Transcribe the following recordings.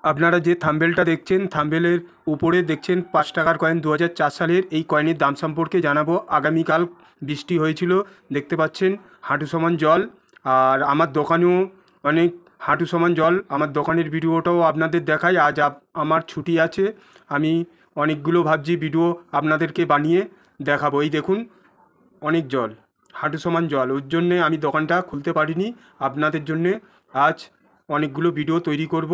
আপনারা যে থাম্বেলটা দেখছেন, থাম্বেলের উপরে দেখছেন ৫ টাকার কয়েন ২০০৪ সালের। এই কয়েনের দাম সম্পর্কে জানাবো। আগামীকাল বৃষ্টি হয়েছিল, দেখতে পাচ্ছেন হাঁটু সমান জল। আর আমার দোকানেও অনেক হাঁটু সমান জল। আমার দোকানের ভিডিওটাও আপনাদের দেখাই। আজ আমার ছুটি আছে, আমি অনেকগুলো ভাবছি ভিডিও আপনাদেরকে বানিয়ে দেখাবো। এই দেখুন অনেক জল, হাঁটু সমান জল। ওর জন্যে আমি দোকানটা খুলতে পারিনি। আপনাদের জন্যে আজ অনেকগুলো ভিডিও তৈরি করব।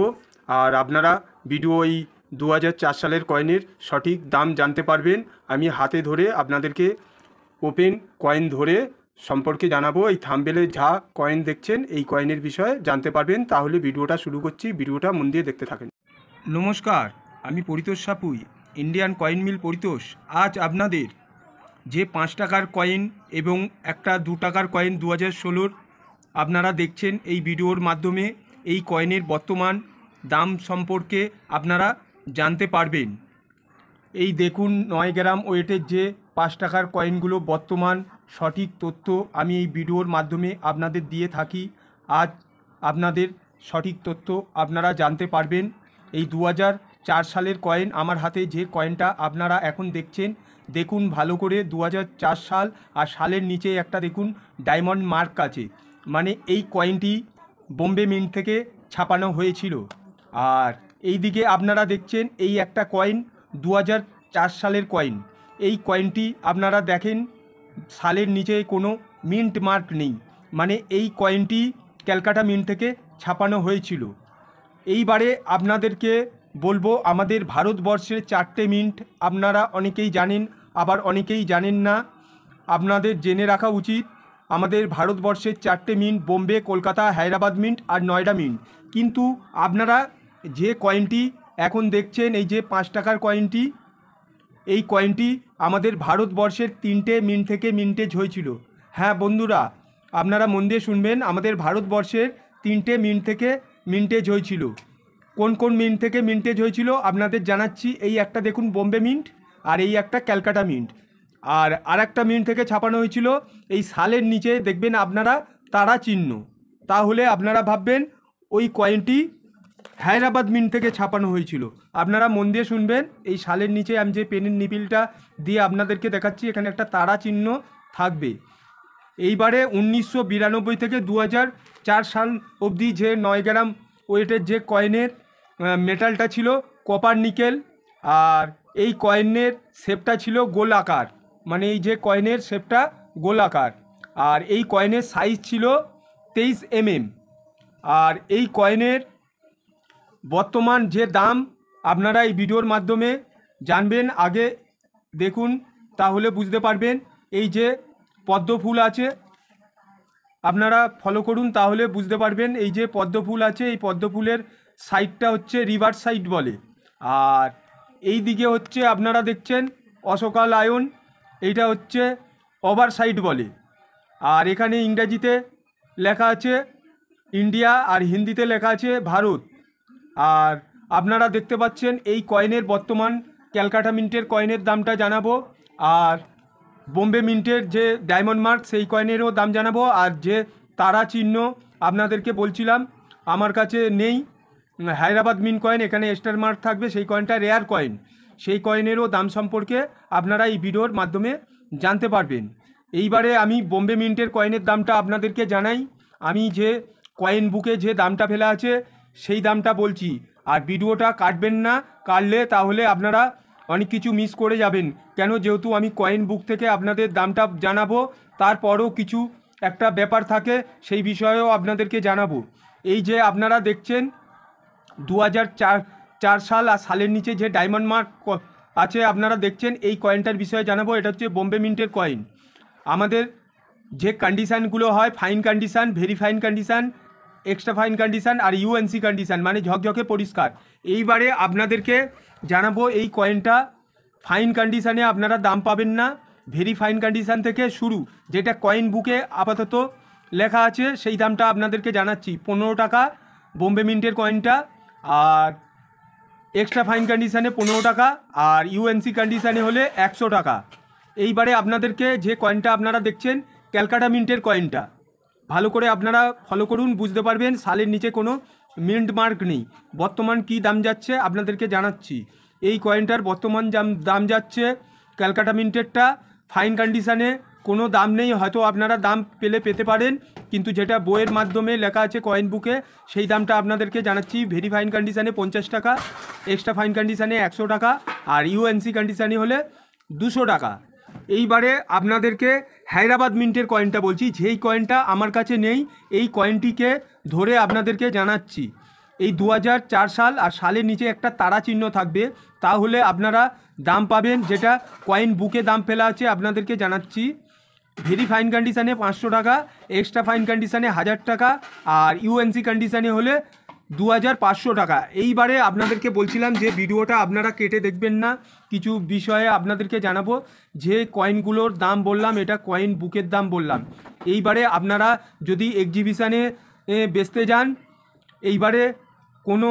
আর আপনারা ভিডিও এই ২০০৪ সালের কয়েনের সঠিক দাম জানতে পারবেন। আমি হাতে ধরে আপনাদেরকে ওপেন কয়েন ধরে সম্পর্কে জানাবো। এই থাম্বনেলে যা কয়েন দেখছেন এই কয়েনের বিষয়ে জানতে পারবেন। তাহলে ভিডিওটা শুরু করছি, ভিডিওটা মন দিয়ে দেখতে থাকেন। নমস্কার, আমি Paritosh Sapui, Indian coin mill Paritosh. আজ আপনাদের যে ৫ টাকার কয়েন এবং একটা ২ টাকার কয়েন ২০১৬ আপনারা দেখছেন এই ভিডিওর মাধ্যমে, এই কয়েনের বর্তমান দাম সম্পর্কে আপনারা জানতে পারবেন। এই দেখুন ৯ গ্রাম ওয়েটের যে ৫ টাকার কয়েনগুলো বর্তমান সঠিক তথ্য আমি এই ভিডিওর মাধ্যমে আপনাদের দিয়ে থাকি। আজ আপনাদের সঠিক তথ্য আপনারা জানতে পারবেন। এই ২০০৪ সালের কয়েন আমার হাতে যে কয়েনটা আপনারা এখন দেখছেন, দেখুন ভালো করে ২০০৪ সাল, আর সালের নিচে একটা দেখুন ডায়মন্ড মার্ক আছে, মানে এই কয়েনটি বোম্বে মিন্ট থেকে ছাপানো হয়েছিল। আর এই দিকে আপনারা দেখছেন এই একটা কয়েন ২০০৪ সালের কয়েন। এই কয়েনটি আপনারা দেখেন সালের নিচে কোনো মিন্ট মার্ক নেই, মানে এই কয়েনটি ক্যালকাটা মিন্ট থেকে ছাপানো হয়েছিল। এইবারে আপনাদেরকে বলবো আমাদের ভারতবর্ষের 4টে মিন্ট আপনারা অনেকেই জানেন, আবার অনেকেই জানেন না। আপনাদের জেনে রাখা উচিত আমাদের ভারতবর্ষের 4টে মিন্ট বোম্বে, কলকাতা, হায়দ্রাবাদ মিন্ট আর নয়ডা মিন্ট। কিন্তু আপনারা যে কয়েনটি এখন দেখছেন এই যে ৫ টাকার কয়েনটি, এই কয়েনটি আমাদের ভারতবর্ষের 3টে মিন্ট থেকে মিন্টেজ হয়েছিল। হ্যাঁ বন্ধুরা, আপনারা মন দিয়ে শুনবেন, আমাদের ভারতবর্ষের 3টে মিন্ট থেকে মিন্টেজ হয়েছিল। কোন কোন মিন্ট থেকে মিন্টেজ হয়েছিল আপনাদের জানাচ্ছি। এই একটা দেখুন বোম্বে মিন্ট, আর এই একটা ক্যালকাটা মিন্ট। আর একটা মিন্ট থেকে ছাপানো হয়েছিল এই সালের নিচে দেখবেন আপনারা তারা চিহ্ন। তাহলে আপনারা ভাববেন ওই কয়েনটি হায়দ্রাবাদ মিন্ট থেকে ছাপানো হয়েছিল। আপনারা মন দিয়ে শুনবেন, এই সালের নিচে আমি যে পেনের নিপিলটা দিয়ে আপনাদেরকে দেখাচ্ছি, এখানে একটা তারা চিহ্ন থাকবে। এইবারে 1992 থেকে 2004 সাল অবধি যে 9 গ্রাম ওয়েটের যে কয়েনের মেটালটা ছিল কপার নিকেল, আর এই কয়েনের শেপটা ছিল গোল আকার, মানে এই যে কয়েনের শেপটা গোল আকার। আর এই কয়েনের সাইজ ছিল 23 mm। আর এই কয়েনের বর্তমান যে দাম আপনারা এই ভিডিওর মাধ্যমে জানবেন। আগে দেখুন, তাহলে বুঝতে পারবেন। এই যে পদ্ম ফুল আছে, আপনারা ফলো করুন তাহলে বুঝতে পারবেন। এই যে পদ্ম ফুল আছে, এই পদ্ম ফুলের সাইডটা হচ্ছে রিভার্স সাইড বলে। আর এই দিকে হচ্ছে আপনারা দেখছেন অশোকা লায়ন, এইটা হচ্ছে ওভার সাইড বলে। আর এখানে ইংরেজিতে লেখা আছে ইন্ডিয়া, আর হিন্দিতে লেখা আছে ভারত। আর আপনারা দেখতে পাচ্ছেন এই কয়েনের বর্তমান ক্যালকাটা মিন্টের কয়েনের দামটা জানাবো, আর বোম্বে মিন্টের যে ডায়মন্ড মার্ক সেই কয়েনেরও দাম জানাবো। আর যে তারা চিহ্ন আপনাদেরকে বলছিলাম আমার কাছে নেই, হায়দ্রাবাদ মিন্ট কয়েন, এখানে স্টার মার্ক থাকবে, সেই কয়েনটা রেয়ার কয়েন, সেই কয়েনেরও দাম সম্পর্কে আপনারা এই ভিডিওর মাধ্যমে জানতে পারবেন। এইবারে আমি বোম্বে মিন্টের কয়েনের দামটা আপনাদেরকে জানাই। আমি যে কয়েন বুকে যে দামটা ফেলা আছে সেই দামটা বলছি। আর ভিডিওটা কাটবেন না, কাটলে তাহলে আপনারা অনেক কিছু মিস করে যাবেন। কেন, যেহেতু আমি কয়েন বুক থেকে আপনাদের দামটা জানাবো, তারপরও কিছু একটা ব্যাপার থাকে, সেই বিষয়েও আপনাদেরকে জানাবো। এই যে আপনারা দেখছেন 2004 সাল, আর সালের নিচে যে ডায়মন্ড মার্ক আছে আপনারা দেখছেন, এই কয়েনটার বিষয়ে জানাবো। এটা হচ্ছে বোম্বে মিন্টের কয়েন। আমাদের যে কন্ডিশানগুলো হয়, fine condition, very fine condition, extra fine condition আর ইউএনসি কন্ডিশান, মানে ঝকঝকে পরিষ্কার। এইবারে আপনাদেরকে জানাবো এই কয়েনটা ফাইন কন্ডিশানে আপনারা দাম পাবেন না, ভেরি ফাইন কন্ডিশান থেকে শুরু, যেটা কয়েন বুকে আপাতত লেখা আছে সেই দামটা আপনাদেরকে জানাচ্ছি। 15 টাকা বোম্বে মিন্টের কয়েনটা, আর এক্সট্রা ফাইন কন্ডিশানে 15 টাকা, আর ইউএনসি কন্ডিশানে হলে 100 টাকা। এইবারে আপনাদেরকে যে কয়েনটা আপনারা দেখছেন ক্যালকাটা মিন্টের কয়েনটা, ভালো করে আপনারা ফলো করুন, বুঝতে পারবেন সালের নিচে কোনো মিন্ট মার্ক নেই। বর্তমান কি দাম যাচ্ছে আপনাদেরকে জানাচ্ছি। এই কয়েনটার বর্তমান দাম যাচ্ছে ক্যালকাটা মিন্টেরটা ফাইন কন্ডিশানে কোনো দাম নেই, হয়তো আপনারা দাম পেতে পারেন, কিন্তু যেটা বইয়ের মাধ্যমে লেখা আছে কয়েন বুকে সেই দামটা আপনাদেরকে জানাচ্ছি। ভেরি ফাইন কন্ডিশানে 50 টাকা, এক্সট্রা ফাইন কন্ডিশানে 100 টাকা, আর ইউএনসি কন্ডিশানে হলে 200 টাকা। এইবারে আপনাদেরকে হায়দ্রাবাদ মিন্টের কয়েনটা বলছি, যেই কয়েনটা আমার কাছে নেই, এই কয়েনটিকে ধরে আপনাদেরকে জানাচ্ছি। এই 2004 সাল আর সালের নিচে একটা তারা চিহ্ন থাকবে, তাহলে আপনারা দাম পাবেন। যেটা কয়েন বুকে দাম ফেলা আছে আপনাদেরকে জানাচ্ছি। ভেরি ফাইন কন্ডিশানে 500 টাকা, এক্সট্রা ফাইন কন্ডিশানে 1000 টাকা, আর ইউএনসি কন্ডিশানে হলে 2500 টাকা। এইবারে আপনাদেরকে বলছিলাম যে ভিডিওটা আপনারা কেটে দেখবেন না, কিছু বিষয়ে আপনাদেরকে জানাবো। যে কয়েনগুলোর দাম বললাম এটা কয়েন বুকের দাম বললাম। এইবারে আপনারা যদি এক্সিবিশানে বেচতে যান, এইবারে কোনো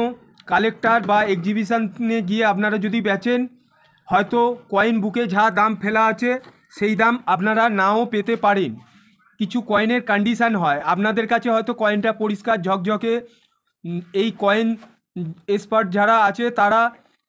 কালেক্টর বা এক্সিবিশানে গিয়ে আপনারা যদি বেচেন, হয়তো কয়েন বুকে যা দাম ফেলা আছে সেই দাম আপনারা নাও পেতে পারেন। কিছু কয়েনের কন্ডিশান হয়, আপনাদের কাছে হয়তো কয়েনটা পরিষ্কার ঝকঝকে, এই কয়েন এক্সপার্ট যারা আছে তারা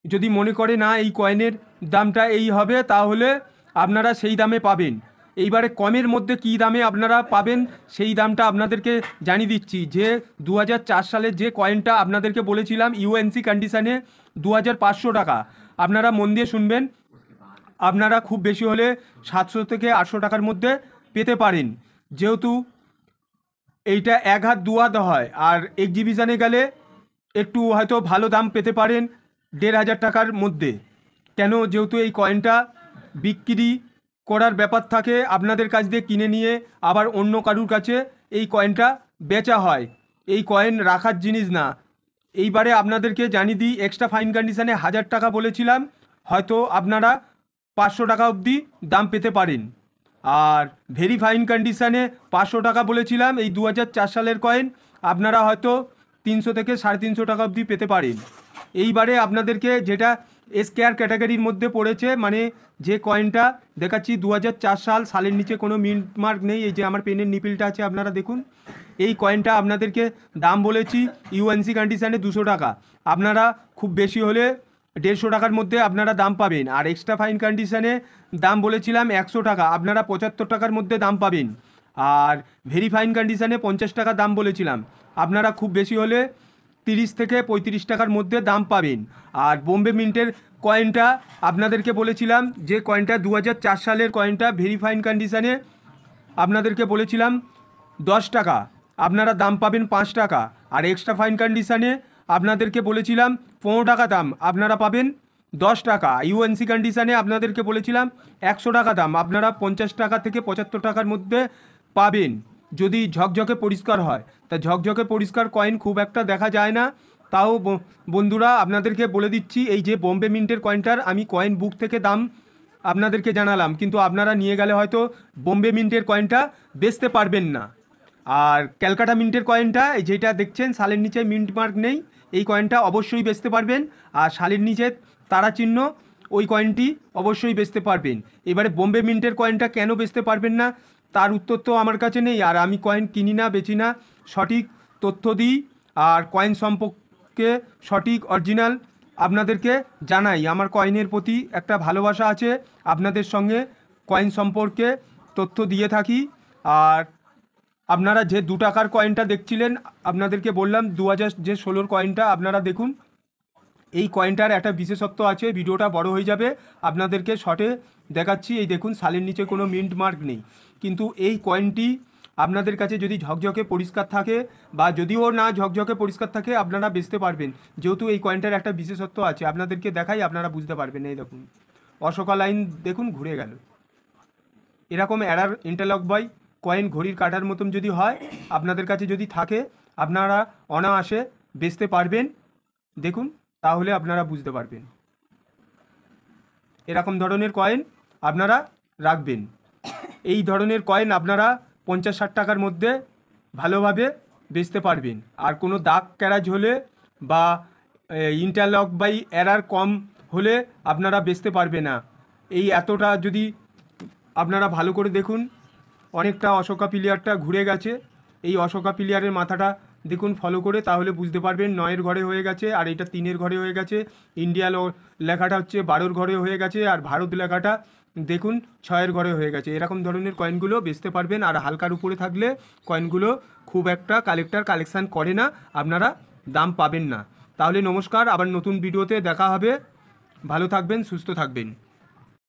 যদি মনে করে না এই কয়েনের দামটা এই হবে, তাহলে আপনারা সেই দামে পাবেন। এইবারে কমের মধ্যে কী দামে আপনারা পাবেন সেই দামটা আপনাদেরকে জানিয়ে দিচ্ছি। যে 2004 সালের যে কয়েনটা আপনাদেরকে বলেছিলাম ইউএনসি কন্ডিশানে 2500 টাকা, আপনারা মন দিয়ে শুনবেন, আপনারা খুব বেশি হলে 700 থেকে 800 টাকার মধ্যে পেতে পারেন। যেহেতু এইটা এক হাত দু হাত হয়, আর এক্সিবিশানে গেলে একটু হয়তো ভালো দাম পেতে পারেন 1500 টাকার মধ্যে। কেন? যেহেতু এই কয়েনটা বিক্রি করার ব্যাপার থাকে, আপনাদের কাছ দিয়ে কিনে নিয়ে আবার অন্য কারুর কাছে এই কয়েনটা বেচা হয়। এই কয়েন রাখার জিনিস না। এইবারে আপনাদেরকে জানিয়ে দিই, এক্সট্রা ফাইন কন্ডিশানে 1000 টাকা বলেছিলাম, হয়তো আপনারা 500 টাকা অবধি দাম পেতে পারেন। আর ভেরি ফাইন কন্ডিশানে 500 টাকা বলেছিলাম, এই 2004 সালের কয়েন আপনারা হয়তো 300 থেকে 350 টাকা অবধি পেতে পারেন। এইবারে আপনাদেরকে যেটা স্কোয়ার ক্যাটাগরির মধ্যে পড়েছে, মানে যে কয়েনটা দেখাচ্ছি 2004 সালের নিচে কোনো মিন্ট মার্ক নেই, এই যে আমার পেনের নিপিলটা আছে আপনারা দেখুন, এই কয়েনটা আপনাদেরকে দাম বলেছি ইউএনসি কন্ডিশানে 200 টাকা, আপনারা খুব বেশি হলে 150 টাকার মধ্যে আপনারা দাম পাবেন। আর এক্সট্রা ফাইন কন্ডিশানে দাম বলেছিলাম 100 টাকা, আপনারা 75 টাকার মধ্যে দাম পাবেন। আর ভেরি ফাইন কন্ডিশানে 50 টাকা দাম বলেছিলাম, আপনারা খুব বেশি হলে 30 থেকে 35 টাকার মধ্যে দাম পাবেন। আর বোম্বে মিন্টের কয়েনটা আপনাদেরকে বলেছিলাম, যে কয়েনটা 2004 সালের কয়েনটা ভেরি ফাইন কন্ডিশানে আপনাদেরকে বলেছিলাম 10 টাকা, আপনারা দাম পাবেন 5 টাকা। আর এক্সট্রা ফাইন কন্ডিশানে আপনাদেরকে বলেছিলাম 15 টাকা দাম, আপনারা পাবেন 10 টাকা। ইউএনসি কন্ডিশানে আপনাদেরকে বলেছিলাম 100 টাকা দাম, আপনারা 50 টাকা থেকে 75 টাকার মধ্যে পাবেন, যদি ঝকঝকে পরিষ্কার হয়। তা ঝকঝকে পরিষ্কার কয়েন খুব একটা দেখা যায় না, তাও বন্ধুরা আপনাদেরকে বলে দিচ্ছি, এই যে বোম্বে মিন্টের কয়েনটার আমি কয়েন বুক থেকে দাম আপনাদেরকে জানালাম, কিন্তু আপনারা নিয়ে গেলে হয়তো বোম্বে মিন্টের কয়েনটা বেচতে পারবেন না। আর ক্যালকাটা মিন্টের কয়েনটা যেটা দেখছেন সালের নিচে মিন্ট মার্ক নেই, এই কয়েনটা অবশ্যই বেচতে পারবেন। আর সালের নিচে তারা চিহ্ন, ওই কয়েনটি অবশ্যই বেচতে পারবেন। এবারে বোম্বে মিন্টের কয়েনটা কেন বেচতে পারবেন না তার উত্তর তো আমার কাছে নেই, আর আমি কয়েন কিনি না, বেচি না, সঠিক তথ্য দিই আর কয়েন সম্পর্কে সঠিক অরিজিনাল আপনাদেরকে জানাই। আমার কয়েনের প্রতি একটা ভালোবাসা আছে, আপনাদের সঙ্গে কয়েন সম্পর্কে তথ্য দিয়ে থাকি। আর আপনারা যে 2 টাকার কয়েনটা দেখছিলেন, আপনাদেরকে বললাম 2016 কয়েনটা আপনারা দেখুন, এই কয়েনটার একটা বিশেষত্ব আছে, ভিডিওটা বড় হয়ে যাবে, আপনাদেরকে শর্টে দেখাচ্ছি। এই দেখুন সালের নিচে কোনো মিন্ট মার্ক নেই, কিন্তু এই কয়েনটি আপনাদের কাছে যদি ঝকঝকে পরিষ্কার থাকে, বা যদিও না ঝকঝকে পরিষ্কার থাকে, আপনারা বেচতে পারবেন। যেহেতু এই কয়েনটার একটা বিশেষত্ব আছে, আপনাদেরকে দেখাই, আপনারা বুঝতে পারবেন। এই দেখুন অশোকা লাইন দেখুন ঘুরে গেল, এরকম এরার ইন্টারলক বয় কয়েন ঘড়ির কাটার মতন যদি হয়, আপনাদের কাছে যদি থাকে, আপনারা অনায়াসে বেচতে পারবেন। দেখুন তাহলে আপনারা বুঝতে পারবেন। এরকম ধরনের কয়েন আপনারা রাখবেন। এই ধরনের কয়েন আপনারা 50-60 টাকার মধ্যে ভালোভাবে বেচতে পারবেন। আর কোনো দাগ ক্যারাজ হলে বা ইন্টারলক বাই এরার কম হলে আপনারা বেচতে পারবে না। এই এতটা যদি আপনারা ভালো করে দেখুন, অনেকটা অশোকা পিলিয়ারটা ঘুরে গেছে, এই অশোকা পিলিয়ারের মাথাটা দেখুন ফলো করে, তাহলে বুঝতে পারবেন 9-এর ঘরে হয়ে গেছে, আর এটা 3-এর ঘরে হয়ে গেছে। ইন্ডিয়া লেখাটা হচ্ছে 12-এর ঘরে হয়ে গেছে, আর ভারত লেখাটা দেখুন 6-এর ঘরে হয়ে গেছে। এরকম ধরনের কয়েনগুলো বেচতে পারবেন। আর হালকার উপরে থাকলে কয়েনগুলো খুব একটা কালেকশান করে না, আপনারা দাম পাবেন না। তাহলে নমস্কার, আবার নতুন ভিডিওতে দেখা হবে। ভালো থাকবেন, সুস্থ থাকবেন।